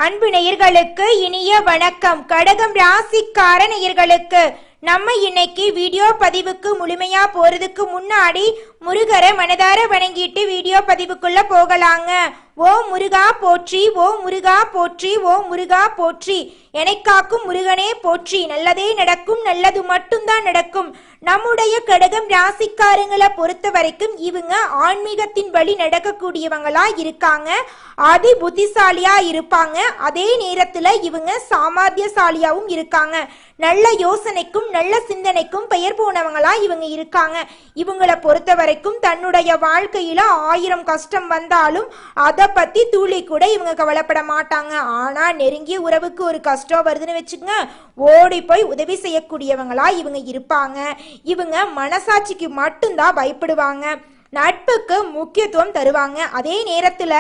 அன்பு நேயர்களுக்கு இனிய வணக்கம். கடகம் ராசிக்கார நேயர்களுக்கு நம்ம இன்னைக்கு வீடியோ பதிவுக்கு முழுமையா போறதுக்கு முன்னாடி முருகரை மனதார வணங்கிட்டு வீடியோ பதிவுக்குள்ள போகலாங்க. ஓ முருகா போற்றி, ஓ முருகா போற்றி, ஓ முருகா போற்றி, எனக்காக்கும் முருகனே போற்றி. நல்லதே நடக்கும், நல்லது மட்டும்தான் நடக்கும். நம்முடைய கடகம் ராசிக்காரங்களை பொறுத்த வரைக்கும் இவங்க ஆன்மீகத்தின் வழி நடக்கக்கூடியவங்களா இருக்காங்க. அதி புத்திசாலியா இருப்பாங்க. அதே நேரத்துல இவங்க சாமர்த்தியசாலியாவும் இருக்காங்க. நல்ல யோசனைக்கும் நல்ல சிந்தனைக்கும் பெயர் போனவங்களா இவங்க இருக்காங்க. இவங்களை பொறுத்த வரைக்கும் தன்னுடைய வாழ்க்கையில 1000 கஷ்டம் வந்தாலும் அதை பத்தி துளி கூட இவங்க கவலைப்பட மாட்டாங்க. ஆனா நெருங்கிய உறவுக்கு ஒரு கஷ்டம் வருதுன்னு வச்சுக்கோங்க, ஓடி போய் உதவி செய்யக்கூடியவங்களா இவங்க இருப்பாங்க. இவங்க மனசாட்சிக்கு மட்டும்தான் பயப்படுவாங்க. நட்புக்கு முக்கியத்துவம் தருவாங்க. அதே நேரத்துல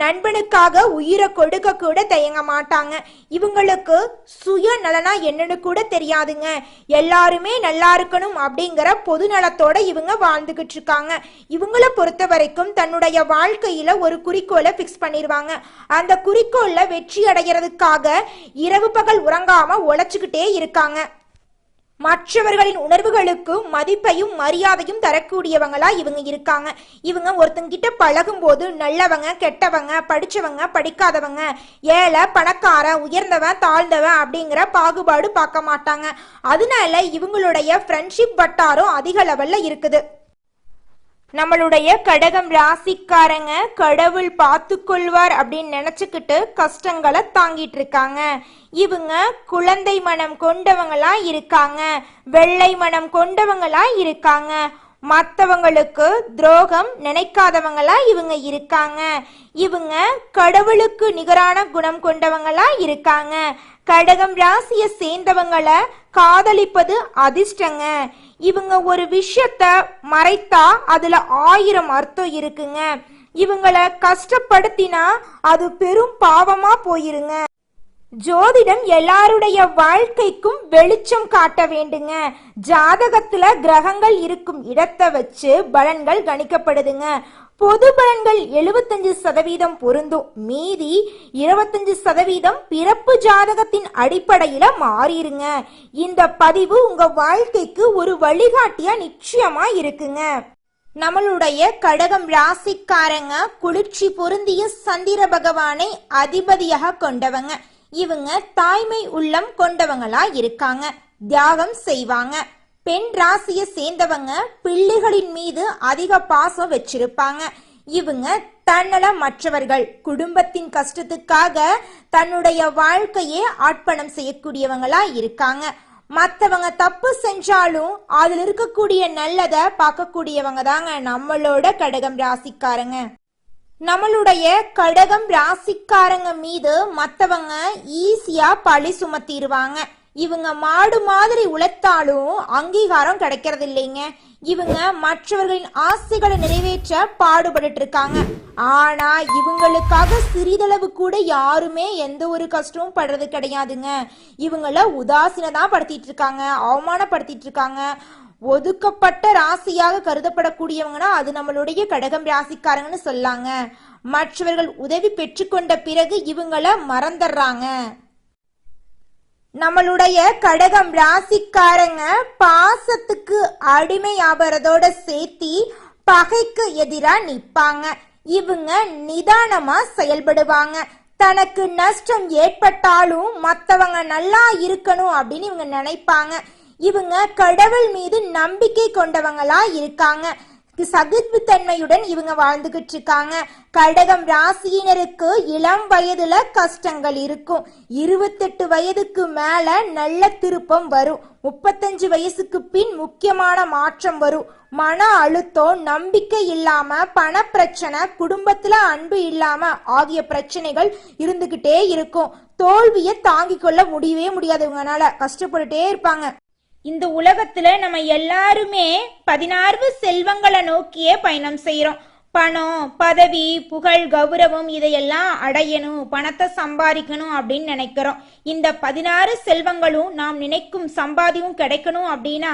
நண்பனுக்காக உயிரை கொடுக்க கூட தயங்க மாட்டாங்க. இவங்களுக்கு சுய நலனா என்னன்னு கூட தெரியாதுங்க. எல்லாருமே நல்லா இருக்கணும் அப்படிங்கிற பொது நலத்தோட இவங்க வாழ்ந்துகிட்டு இருக்காங்க. இவங்களை பொறுத்த வரைக்கும் தன்னுடைய வாழ்க்கையில ஒரு குறிக்கோளை பிக்ஸ் பண்ணிடுவாங்க. அந்த குறிக்கோள்ல வெற்றி அடைகிறதுக்காக இரவு பகல் உறங்காம உழைச்சுக்கிட்டே இருக்காங்க. மற்றவர்களின் உணர்வுகளுக்கு மதிப்பையும் மரியாதையும் தரக்கூடியவங்களா இவங்க இருக்காங்க. இவங்க ஒருத்தங்கிட்ட பழகும் போது நல்லவங்க கெட்டவங்க, படிச்சவங்க படிக்காதவங்க, ஏழை பணக்கார, உயர்ந்தவன் தாழ்ந்தவன் அப்படிங்கிற பாகுபாடு பார்க்க மாட்டாங்க. அதனால இவங்களுடைய ஃப்ரெண்ட்ஷிப் வட்டாரம் அதிக லெவல்ல இருக்குது. நம்மளுடைய கடகம் ராசிக்காரங்க கடவுள் பார்த்து கொள்வார் அப்படின்னு நினைச்சுக்கிட்டு கஷ்டங்களை தாங்கிட்டு இருக்காங்க. இவங்க குழந்தை மனம் கொண்டவங்களா இருக்காங்க. வெள்ளை மனம் கொண்டவங்களா இருக்காங்க. மற்றவங்களுக்கு துரோகம் நினைக்காதவங்களா இவங்க இருக்காங்க. இவங்க கடவுளுக்கு நிகரான குணம் கொண்டவங்களா இருக்காங்க. கடகம் ராசியை சேர்ந்தவங்களை காதலிப்பது அதிர்ஷ்டங்க. இவங்க ஒரு விஷயத்த மறைத்தா அதுல 1000 அர்த்தம் இருக்குங்க. இவங்களை கஷ்டப்படுத்தினா அது பெரும் பாவமா போயிருங்க. ஜோதிடம் எல்லாருடைய வாழ்க்கைக்கும் வெளிச்சம் காட்ட வேண்டுங்க. ஜாதகத்துல கிரகங்கள் இருக்கும் இடத்தை வச்சு பலன்கள் கணிக்கப்படுதுங்க. பொது பலன்கள் 75% பொருந்தும். மீதி 25% பிறப்பு ஜாதகத்தின் அடிப்படையில மாறிடுங்க. இந்த பதிவு உங்க வாழ்க்கைக்கு ஒரு வழிகாட்டியா நிச்சயமா இருக்குங்க. நம்மளுடைய கடகம் ராசிக்காரங்க குளிர்ச்சி பொருந்திய சந்திர பகவானை அதிபதியாக கொண்டவங்க. இவங்க தாய்மை உள்ளம் கொண்டவங்களா இருக்காங்க. தியாகம் செய்வாங்க. பெண் ராசியை சேர்ந்தவங்க பிள்ளைகளின் மீது அதிக பாசம் வச்சிருப்பாங்க. இவங்க தன்னல மற்றவர்கள் குடும்பத்தின் கஷ்டத்துக்காக தன்னுடைய வாழ்க்கையே அர்ப்பணம் செய்யக்கூடியவங்களா இருக்காங்க. மற்றவங்க தப்பு செஞ்சாலும் அதுல இருக்கக்கூடிய நல்லதை பார்க்கக்கூடியவங்க தாங்க நம்மளோட கடகம் ராசிக்காரங்க. நம்மளுடைய கடகம் ராசிக்காரங்க மீது மற்றவங்க ஈஸியா பழி சுமத்திடுவாங்க. இவங்க மாடு மாதிரி உழைத்தாலும் அங்கீகாரம் கிடைக்கிறது இல்லைங்க. இவங்க மற்றவர்களின் ஆசைகளை நிறைவேற்ற பாடுபட்டு இருக்காங்க. ஆனா இவங்களுக்காக சிறிதளவு கூட யாருமே எந்த ஒரு கஷ்டமும் படுறது கிடையாதுங்க. இவங்கள உதாசீனதான் படுத்திட்டு இருக்காங்க, அவமானப்படுத்திட்டு இருக்காங்க. ஒதுக்கப்பட்ட ராசியாக கருதப்படக்கூடியவங்கன்னா அது நம்மளுடைய கடகம் ராசிக்காரங்கன்னு சொல்லாங்க. மற்றவர்கள் உதவி பெற்றுக்கொண்ட பிறகு இவங்கள மறந்துடுறாங்க. நம்மளுடைய கடகம் ராசிக்காரங்க பாசத்துக்கு அடிமை ஆபரதோட சேர்த்தி பகைக்கு எதிரா நிப்பாங்க. இவங்க நிதானமா செயல்படுவாங்க. தனக்கு நஷ்டம் ஏற்பட்டாலும் மற்றவங்க நல்லா இருக்கணும் அப்படின்னு இவங்க நினைப்பாங்க. இவங்க கடவுள் மீது நம்பிக்கை கொண்டவங்களா இருக்காங்க. சகிப்புத்தன்மையுடன் இவங்க வாழ்ந்துகிட்டு இருக்காங்க. கடகம் ராசியினருக்கு இளம் வயதுல கஷ்டங்கள் இருக்கும். 28 வயதுக்கு மேல நல்ல திருப்பம் வரும். 35 வயசுக்கு பின் முக்கியமான மாற்றம் வரும். மன அழுத்தம், நம்பிக்கை இல்லாம, பண பிரச்சனை, குடும்பத்துல அன்பு இல்லாம ஆகிய பிரச்சனைகள் இருந்துகிட்டே இருக்கும். தோல்வியை தாங்கிக் கொள்ள முடியவே முடியாது. இவங்கனால கஷ்டப்பட்டுட்டே இருப்பாங்க. இந்த உலகத்துல நம்ம எல்லாருமே 16 செல்வங்களை நோக்கியே பயணம் செய்யறோம். பணம், பதவி, புகழ், கௌரவம் இதையெல்லாம் அடையணும், பணத்தை சம்பாதிக்கணும் அப்படின்னு நினைக்கிறோம். இந்த 16 செல்வங்களும் நாம் நினைக்கும் சம்பாதியும் கிடைக்கணும் அப்படின்னா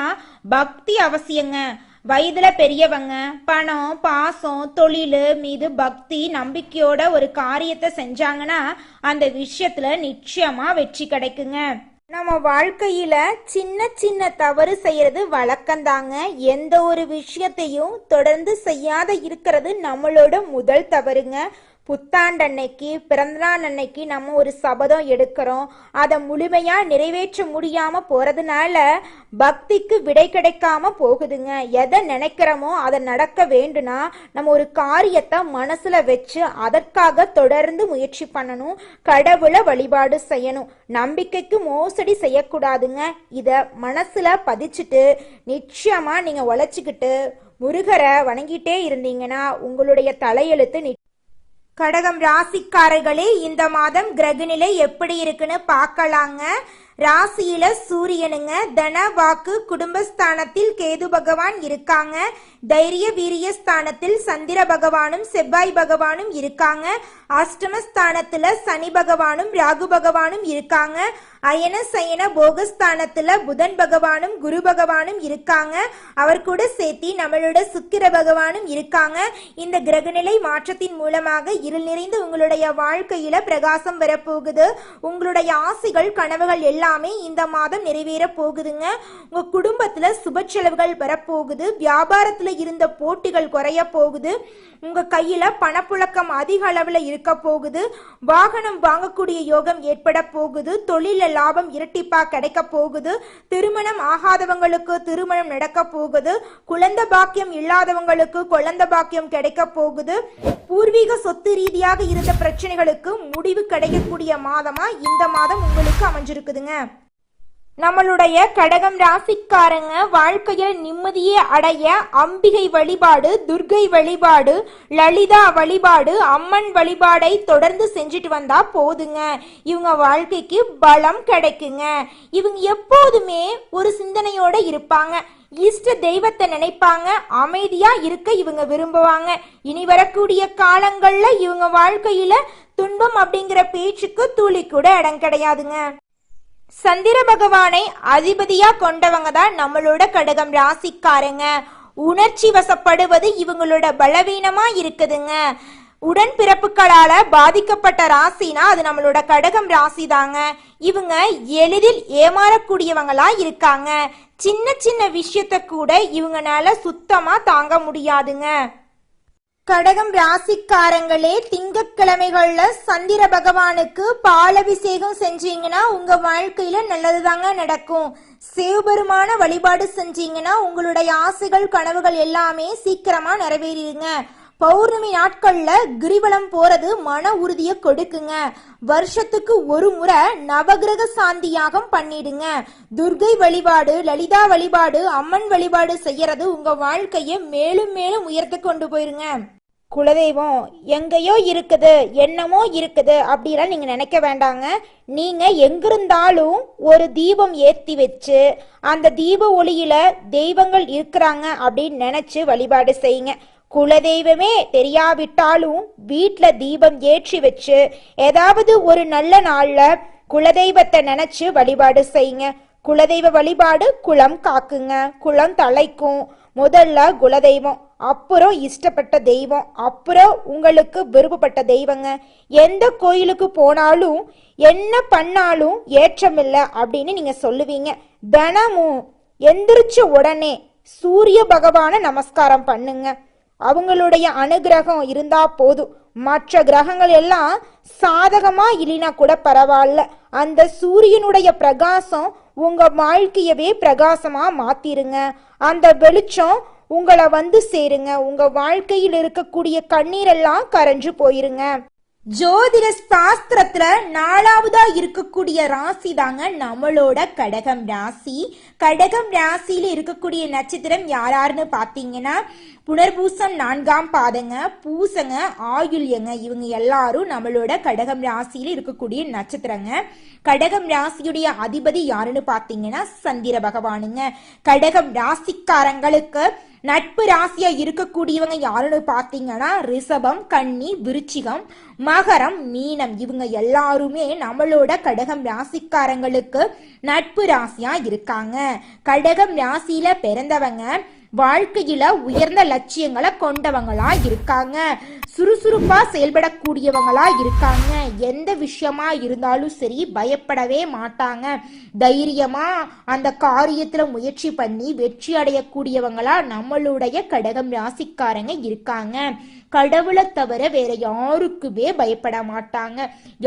பக்தி அவசியங்க. வயதுல பெரியவங்க பணம் பாசம் தொழில் மீது பக்தி நம்பிக்கையோட ஒரு காரியத்தை செஞ்சாங்கன்னா அந்த விஷயத்துல நிச்சயமா வெற்றி கிடைக்குங்க. நம்ம வாழ்க்கையில சின்ன சின்ன தவறு செய்யறது வழக்கம்தாங்க. எந்த ஒரு விஷயத்தையும் தொடர்ந்து செய்யாத இருக்கிறது நம்மளோட முதல் தவறுங்க. புத்தாண்டு அன்னைக்கு பிறந்தநாள் அன்னைக்கு நம்ம ஒரு சபதம் எடுக்கிறோம், அதை முழுமையா நிறைவேற்ற முடியாம போறதுனால பக்திக்கு விடை கிடைக்காம போகுதுங்க. எதை நினைக்கிறோமோ அதை நடக்க வேண்டும்னா நம்ம ஒரு காரியத்தை மனசுல வச்சு அதற்காக தொடர்ந்து முயற்சி பண்ணணும், கடவுளை வழிபாடு செய்யணும், நம்பிக்கைக்கு மோசடி செய்யக்கூடாதுங்க. இத மனசுல பதிச்சுட்டு நிச்சயமா நீங்க உழைச்சிக்கிட்டு முருகரை வணங்கிட்டே இருந்தீங்கன்னா உங்களுடைய தலையெழுத்து. கடகம் ராசிக்காரர்களே, இந்த மாதம் கிரகநிலை எப்படி இருக்குன்னு பார்க்கலாங்க. ராசியில சூரியனுங்க, தன வாக்கு குடும்பஸ்தானத்தில் கேது பகவான் இருக்காங்க. தைரிய வீரிய ஸ்தானத்தில் சந்திர பகவானும் செவ்வாய் பகவானும் இருக்காங்க. அஷ்டமஸ்தானத்துல சனி பகவானும் ராகு பகவானும் இருக்காங்க. அயன சயன போகஸ்தானத்துல புதன் பகவானும் குரு பகவானும் இருக்காங்க. அவர் கூட சேர்த்தி நம்மளோட சுக்கிர பகவானும் இருக்காங்க. இந்த கிரகநிலை மாற்றத்தின் மூலமாக இருள் நிறைந்து உங்களுடைய வாழ்க்கையில பிரகாசம் வரப்போகுது. உங்களுடைய ஆசைகள் கனவுகள் எல்லாமே இந்த மாதம் நிறைவேற போகுதுங்க. உங்க குடும்பத்துல சுப செலவுகள் வரப்போகுது. வியாபாரத்துல இருந்த போட்டிகள் குறைய போகுது. உங்க கையில பணப்புழக்கம் அதிக அளவுல இருக்க போகுது. வாகனம் வாங்கக்கூடிய யோகம் ஏற்பட போகுது. தொழில லாபம் இரட்டிப்பா கிடைக்க போகுது. திருமணம் ஆகாதவங்களுக்கு திருமணம் நடக்க போகுது. குழந்தை பாக்கியம் இல்லாதவங்களுக்கு குழந்தை பாக்கியம் கிடைக்க போகுது. பூர்வீக சொத்து ரீதியாக இருந்த பிரச்சனைகளுக்கு முடிவு கிடைக்கக்கூடிய மாதமா இந்த மாதம் உங்களுக்கு அமைஞ்சிருக்குதுங்க. நம்மளுடைய கடகம் ராசிக்காரங்க வாழ்க்கையில் நிம்மதியை அடைய அம்பிகை வழிபாடு, துர்கை வழிபாடு, லலிதா வழிபாடு, அம்மன் வழிபாடை தொடர்ந்து செஞ்சுட்டு வந்தா போதுங்க. இவங்க வாழ்க்கைக்கு பலம் கிடைக்குங்க. இவங்க எப்போதுமே ஒரு சிந்தனையோட இருப்பாங்க. இஷ்ட தெய்வத்தை நினைப்பாங்க. அமைதியா இருக்க இவங்க விரும்புவாங்க. இனி வரக்கூடிய காலங்கள்ல இவங்க வாழ்க்கையில துன்பம் அப்படிங்கிற பேச்சுக்கு துளி கூட இடம் கிடையாதுங்க. சந்திர பகவானை அதிபதியா கொண்டவங்க தான் நம்மளோட கடகம் ராசிக்காரங்க. உணர்ச்சி வசப்படுவது இவங்களோட பலவீனமா இருக்குதுங்க. உடன்பிறப்புகளால பாதிக்கப்பட்ட ராசினா அது நம்மளோட கடகம் ராசி தாங்க. இவங்க எளிதில் ஏமாறக்கூடியவங்களா இருக்காங்க. சின்ன சின்ன விஷயத்த கூட இவங்கனால சுத்தமா தாங்க முடியாதுங்க. கடகம் ராசிக்காரங்களே, திங்கட்கிழமைகள்ல சந்திர பகவானுக்கு பாலபிஷேகம் செஞ்சீங்கன்னா உங்க வாழ்க்கையில நல்லதுதாங்க நடக்கும். சிவபெருமான வழிபாடு செஞ்சீங்கன்னா உங்களுடைய ஆசைகள் கனவுகள் எல்லாமே சீக்கிரமா நிறைவேறிடுங்க. பௌர்ணமி நாட்கள்ல கிரிவலம் போறது மன உறுதியை கொடுக்குங்க. வருஷத்துக்கு ஒரு முறை நவகிரக சாந்தி யாகம் பண்ணிடுங்க. துர்கை வழிபாடு, லலிதா வழிபாடு, அம்மன் வழிபாடு செய்யறது உங்க வாழ்க்கையை மேலும் மேலும் உயர்த்து கொண்டு போயிருங்க. குலதெய்வம் எங்கேயோ இருக்குது, என்னமோ இருக்குது அப்படிலாம் நீங்க நினைக்க வேண்டாங்க. நீங்க எங்கிருந்தாலும் ஒரு தீபம் ஏற்றி வச்சு அந்த தீப ஒளியில தெய்வங்கள் இருக்கிறாங்க அப்படின்னு நினைச்சு வழிபாடு செய்யுங்க. குலதெய்வமே தெரியாவிட்டாலும் வீட்டில் தீபம் ஏற்றி வச்சு ஏதாவது ஒரு நல்ல நாள்ல குலதெய்வத்தை நினைச்சு வழிபாடு செய்யுங்க. குலதெய்வ வழிபாடு குலம் காக்குங்க, குலம் தலைக்கும். முதல்ல குலதெய்வம், அப்புறம் இஷ்டப்பட்ட தெய்வம், அப்புறம் உங்களுக்கு விருப்பப்பட்ட தெய்வங்க. எந்த கோயிலுக்கு போனாலும் என்ன பண்ணாலும் ஏற்றமில்லை அப்படின்னு நீங்க சொல்லுவீங்க. தினமும் எந்திரிச்ச உடனே சூரிய பகவானை நமஸ்காரம் பண்ணுங்க. அவங்களுடைய அனுகிரகம் இருந்தா போதும். மற்ற கிரகங்கள் எல்லாம் சாதகமா இல்லைனா கூட பரவாயில்ல, அந்த சூரியனுடைய பிரகாசம் உங்க வாழ்க்கையவே பிரகாசமா மாத்திருங்க. அந்த வெளிச்சம் உங்களை வந்து சேருங்க. உங்க வாழ்க்கையில் இருக்கக்கூடிய கண்ணீரெல்லாம் கரைஞ்சு போயிருங்க. ஜோதிட சாஸ்திரத்துல 4வதா இருக்கக்கூடிய ராசி தாங்க நம்மளோட கடகம் ராசி. கடகம் ராசியில இருக்கக்கூடிய நட்சத்திரம் யாராருன்னு பாத்தீங்கன்னா புனர்பூசம் 4ஆம் பாதங்க, பூசங்க, ஆயுள்யங்க. இவங்க எல்லாரும் நம்மளோட கடகம் ராசியில இருக்கக்கூடிய நட்சத்திரங்க. கடகம் ராசியுடைய அதிபதி யாருன்னு பாத்தீங்கன்னா சந்திர பகவானுங்க. கடகம் ராசிக்காரங்களுக்கு நட்பு ராசியா இருக்கக்கூடியவங்க யாருன்னு பாத்தீங்கன்னா ரிஷபம், கன்னி, விருச்சிகம், மகரம், மீனம். இவங்க எல்லாருமே நம்மளோட கடகம் ராசிக்காரங்களுக்கு நட்பு ராசியா இருக்காங்க. கடகம் ராசியில பிறந்தவங்க வாழ்க்கையில உயர்ந்த லட்சியங்களை கொண்டவங்களா இருக்காங்க. சுறுசுறுப்பா செயல்படக்கூடியவங்களா இருக்காங்க. எந்த விஷயமா இருந்தாலும் சரி பயப்படவே மாட்டாங்க. தைரியமா அந்த காரியத்துல முயற்சி பண்ணி வெற்றி அடையக்கூடியவங்களா நம்மளுடைய கடகம் ராசிக்காரங்க இருக்காங்க. கடவுளை தவிர வேற யாருக்குமே பயப்பட மாட்டாங்க.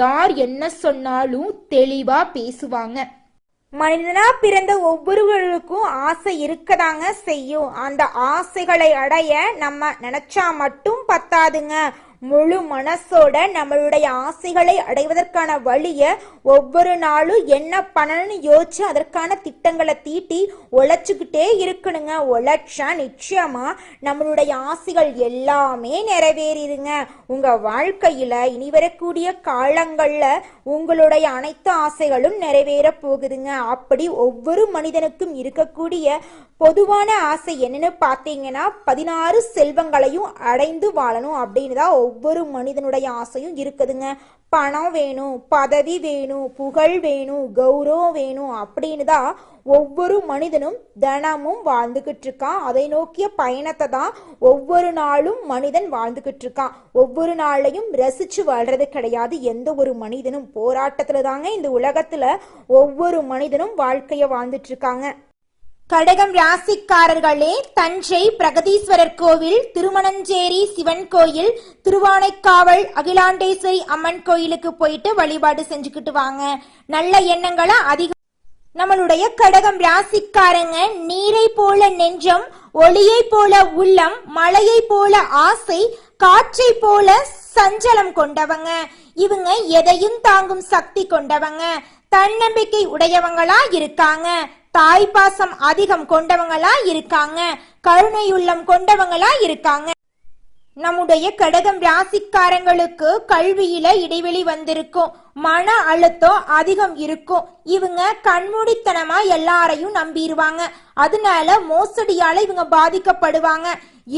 யார் என்ன சொன்னாலும் தெளிவா பேசுவாங்க. மனிதனா பிறந்த ஒவ்வொருவருக்கும் ஆசை இருக்கதாங்க செய்யும். அந்த ஆசைகளை அடைய நம்ம நினைச்சா மட்டும் பத்தாதுங்க. முழு மனசோட நம்மளுடைய ஆசைகளை அடைவதற்கான வழியை ஒவ்வொரு நாளும் என்ன பண்ணணும்னு யோசிச்சு அதற்கான திட்டங்களை தீட்டி உழைச்சுக்கிட்டே இருக்கணுங்க. உழைச்சா நிச்சயமா நம்மளுடைய ஆசைகள் எல்லாமே நிறைவேறிடுங்க. உங்க வாழ்க்கையில இனி வரக்கூடிய காலங்கள்ல உங்களுடைய அனைத்து ஆசைகளும் நிறைவேற போகுதுங்க. அப்படி ஒவ்வொரு மனிதனுக்கும் இருக்கக்கூடிய பொதுவான ஆசை என்னன்னு பார்த்தீங்கன்னா 16 செல்வங்களையும் அடைந்து வாழணும் அப்படின்னு தான் ஒவ்வொரு மனிதனுடைய ஆசையும் இருக்குதுங்க. பணம் வேணும், பதவி வேணும், புகழ் வேணும், கௌரவம் வேணும் அப்படின்னு தான் ஒவ்வொரு மனிதனும் தினமும் வாழ்ந்துகிட்டு இருக்கான். அதை நோக்கிய பயணத்தை தான் ஒவ்வொரு நாளும் மனிதன் வாழ்ந்துகிட்டு இருக்கான். ஒவ்வொரு நாளையும் ரசிச்சு வாழ்றது கிடையாது. எந்த ஒரு மனிதனும் போராட்டத்துல தாங்க இந்த உலகத்துல ஒவ்வொரு மனிதனும் வாழ்க்கைய வாழ்ந்துட்டு இருக்காங்க. கடகம் ராசிக்காரர்களே, தஞ்சை பிரகதீஸ்வரர் கோவில், திருமணஞ்சேரி சிவன் கோயில், திருவானைக்காவல் அகிலாண்டேஸ்வரி அம்மன் கோயிலுக்கு போயிட்டு வழிபாடு செஞ்சுக்கிட்டு வாங்க. நல்ல எண்ணங்களை அதிகம். நம்மளுடைய கடகம் ராசிக்காரங்க நீரை போல நெஞ்சம், ஒளியை போல உள்ளம், மலையை போல ஆசை, காற்றை போல சஞ்சலம் கொண்டவங்க. இவங்க எதையும் தாங்கும் சக்தி கொண்டவங்க. தன்னம்பிக்கை உடையவங்களா இருக்காங்க. தாய்ப்பாசம் அதிகம் கொண்டவங்களா இருக்காங்க. கருணையுள்ளம் கொண்டவங்களா இருக்காங்க. நம்முடைய கடகம் ராசிக்காரங்களுக்கு கல்வியில இடைவெளி வந்திருக்கும். மன அழுத்தம் அதிகம் இருக்கும். இவங்க கண்மூடித்தனமா எல்லாரையும் நம்பிடுவாங்க. அதனால மோசடியால இவங்க பாதிக்கப்படுவாங்க.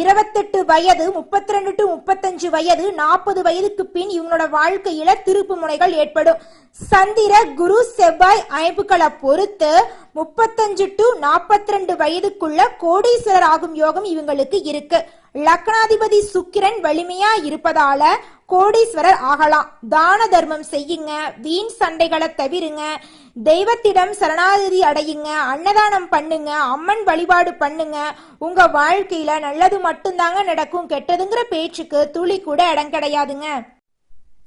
28 வயது, 32 to 35 வயது, 40 வயதுக்கு பின் இவங்களோட வாழ்க்கையில திருப்பு முனைகள் ஏற்படும். சந்திர குரு செவ்வாய் அமைப்புகளை பொறுத்து 35 to 42 வயதுக்குள்ள கோடீஸ்வரர் ஆகும் யோகம் இவங்களுக்கு இருக்கு. லக்னாதிபதி சுக்கிரன் வலிமையா இருப்பதால கோடீஸ்வரர் ஆகலாம். தான தர்மம் செய்யுங்க, வீண் சண்டைகளை தவிருங்க, தெய்வத்திடம் சரணாகதி அடையுங்க, அன்னதானம் பண்ணுங்க, அம்மன் வழிபாடு பண்ணுங்க. உங்க வாழ்க்கையில நல்லது மட்டும்தாங்க நடக்கும். கெட்டதுங்கிற பேச்சுக்கு துளி கூட இடம் கிடையாதுங்க.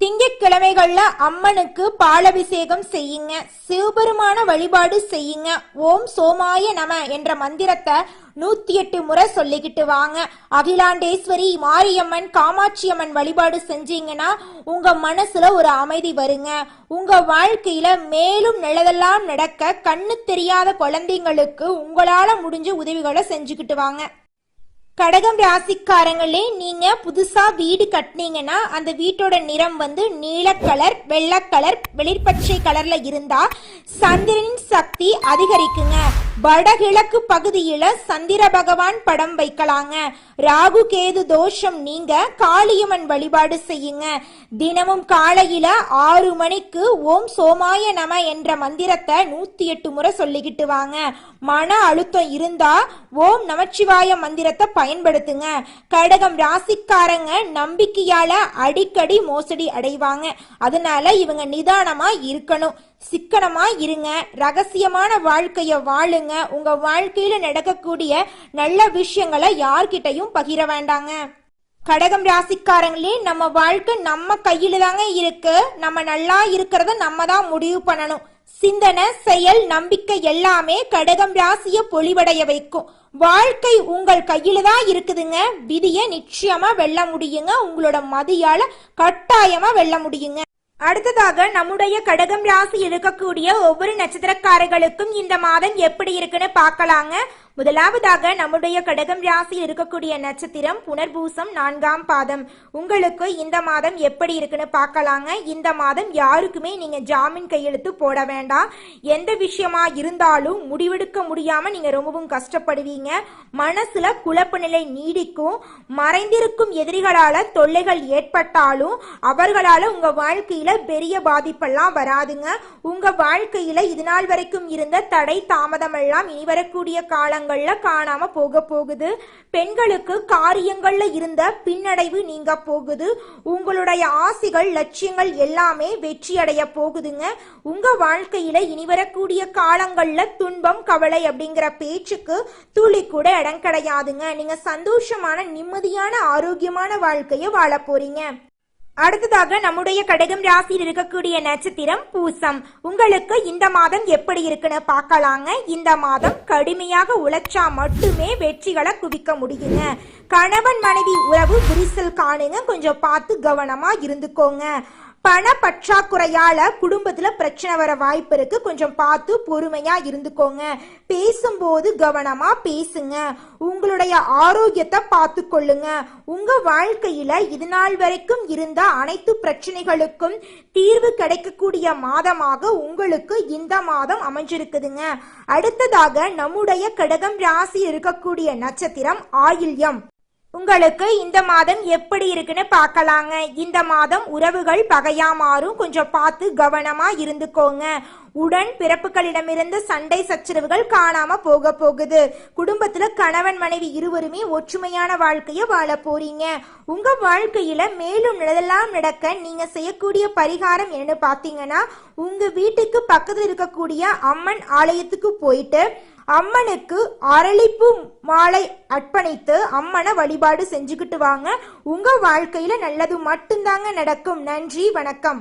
திங்கட்கிழமைகள்ல அம்மனுக்கு பாலபிஷேகம் செய்யுங்க, சிவபெருமான வழிபாடு செய்யுங்க. ஓம் சோமாய நம என்ற மந்திரத்தை 108 முறை சொல்லிக்கிட்டு வாங்க. அகிலாண்டேஸ்வரி, மாரியம்மன், காமாட்சியம்மன் வழிபாடு செஞ்சீங்கன்னா உங்க மனசுல ஒரு அமைதி வருங்க. உங்க வாழ்க்கையில மேலும் நல்லதெல்லாம் நடக்க கண்ணு தெரியாத குழந்தைங்களுக்கு உங்களால முடிஞ்ச உதவிகளை செஞ்சுக்கிட்டு வாங்க. கடகம் ராசிக்காரங்களே, நீங்க புதுசா வீடு கட்டினீங்கன்னா அந்த வீட்டோட நிறம் நீல கலர், வெள்ளை கலர், வெளிர்பச்சை கலர்ல இருந்தா சந்திரனின் சக்தி அதிகரிக்குங்க. வடகிழக்கு பகுதியில சந்திர பகவான் படம் வைக்கலாங்க. ராகு கேது தோஷம் நீங்க காளியம்மன் வழிபாடு செய்யுங்க. தினமும் காலையில 6 மணிக்கு ஓம் சோமாய நம என்ற மந்திரத்தை 108 முறை சொல்லிக்கிட்டு வாங்க. மன அழுத்தம் இருந்தா ஓம் நமச்சிவாய மந்திரத்தை பயன்படுத்துங்க. கடகம் ராசிக்காரங்க நம்பிக்கையால அடிக்கடி மோசடி அடைவாங்க. அதனால இவங்க நிதானமா இருக்கணும், சிக்கனமா இருங்க, ரகசியமான வாழ்க்கைய வாழுங்க. உங்க வாழ்க்கையில நடக்கக்கூடிய நல்ல விஷயங்களை யார்கிட்டையும் பகிர வேண்டாங்க. கடகம் ராசிக்காரங்களே, நம்ம வாழ்க்கை நம்ம கையில தாங்க இருக்கு. நம்ம நல்லா இருக்கிறத நம்ம தான் முடிவு பண்ணணும். சிந்தனை, செயல், நம்பிக்கை எல்லாமே கடகம் ராசிய பொலிவடைய வைக்கும். வாழ்க்கை உங்கள் கையில தான் இருக்குதுங்க. விதியை நிச்சயமா வெல்ல முடியுங்க. உங்களோட மதியால கட்டாயமா வெல்ல முடியுங்க. அடுத்ததாக நம்முடைய கடகம் ராசி இருக்கக்கூடிய ஒவ்வொரு நட்சத்திரக்காரர்களுக்கும் இந்த மாதம் எப்படி இருக்குன்னு பார்க்கலாங்க. முதலாவதாக நம்முடைய கடகம் ராசியில் இருக்கக்கூடிய நட்சத்திரம் புனர்பூசம் 4ஆம் பாதம். உங்களுக்கு இந்த மாதம் எப்படி இருக்குன்னு பார்க்கலாங்க. இந்த மாதம் யாருக்குமே நீங்க ஜாமீன் கையெழுத்து போட வேண்டாம். எந்த விஷயமா இருந்தாலும் முடிவெடுக்க முடியாம நீங்க ரொம்பவும் கஷ்டப்படுவீங்க. மனசுல குழப்ப நிலை நீடிக்கும். மறைந்திருக்கும் எதிரிகளால தொல்லைகள் ஏற்பட்டாலும் அவர்களால உங்க வாழ்க்கையில பெரிய பாதிப்பெல்லாம் வராதுங்க. உங்க வாழ்க்கையில இது நாள் வரைக்கும் இருந்த தடை தாமதம் எல்லாம் இனி வரக்கூடிய காலங்கள் காலங்கள்ல காணாம போகுது. பெண்களுக்கு காரியங்கள்ல இருந்த பின்னடைவு நீங்க போகுது. உங்களுடைய ஆசைகள் லட்சியங்கள் எல்லாமே வெற்றி அடைய போகுதுங்க. உங்க வாழ்க்கையில இனி வரக்கூடிய காலங்கள்ல துன்பம் கவலை அப்படிங்கிற பேச்சுக்கு துளி கூட இடம் கிடையாதுங்க. நீங்க சந்தோஷமான நிம்மதியான ஆரோக்கியமான வாழ்க்கையை வாழ போறீங்க. அடுத்ததாக நம்முடைய கடகம் ராசியில் இருக்கக்கூடிய நட்சத்திரம் பூசம். உங்களுக்கு இந்த மாதம் எப்படி இருக்குன்னு பார்க்கலாங்க. இந்த மாதம் கடுமையாக உழைச்சா மட்டுமே வெற்றிகளை குவிக்க முடியுங்க. கணவன் மனைவி உறவு விரிசல் காணுங்க, கொஞ்சம் பார்த்து கவனமா இருந்துக்கோங்க. பண பற்றாக்குறையால குடும்பத்துல பிரச்சனை வர வாய்ப்பு இருக்கு, கொஞ்சம் பார்த்து பொறுமையா இருந்துக்கோங்க. பேசும்போது கவனமா பேசுங்க. உங்களுடைய ஆரோக்கியத்தை பார்த்து கொள்ளுங்க. உங்க வாழ்க்கையில இது நாள் வரைக்கும் இருந்த அனைத்து பிரச்சனைகளுக்கும் தீர்வு கிடைக்கக்கூடிய மாதமாக உங்களுக்கு இந்த மாதம் அமைஞ்சிருக்குதுங்க. அடுத்ததாக நம்முடைய கடகம் ராசி இருக்கக்கூடிய நட்சத்திரம் ஆயில்யம். உங்களுக்கு இந்த மாதம் எப்படி இருக்குன்னு பார்க்கலாங்க. இந்த மாதம் உறவுகள் பகையா மாறும், கொஞ்சம் பார்த்து கவனமா இருந்துக்கோங்க. உடன் பிறப்புகளிடமிருந்து சண்டை சச்சரவுகள் காணாம போகுது. குடும்பத்துல கணவன் மனைவி இருவருமே ஒற்றுமையான வாழ்க்கைய வாழ போறீங்க. உங்க வாழ்க்கையில மேலும் நல்லதெல்லாம் நடக்க நீங்க செய்யக்கூடிய பரிகாரம் என்ன பாத்தீங்கன்னா, உங்க வீட்டுக்கு பக்கத்துல இருக்கக்கூடிய அம்மன் ஆலயத்துக்கு போயிட்டு அம்மனுக்கு அரளிப்பூ மாலை அர்ப்பணித்து அம்மனை வழிபாடு செஞ்சுக்கிட்டு வாங்க. உங்க வாழ்க்கையில நல்லது மட்டும்தாங்க நடக்கும். நன்றி, வணக்கம்.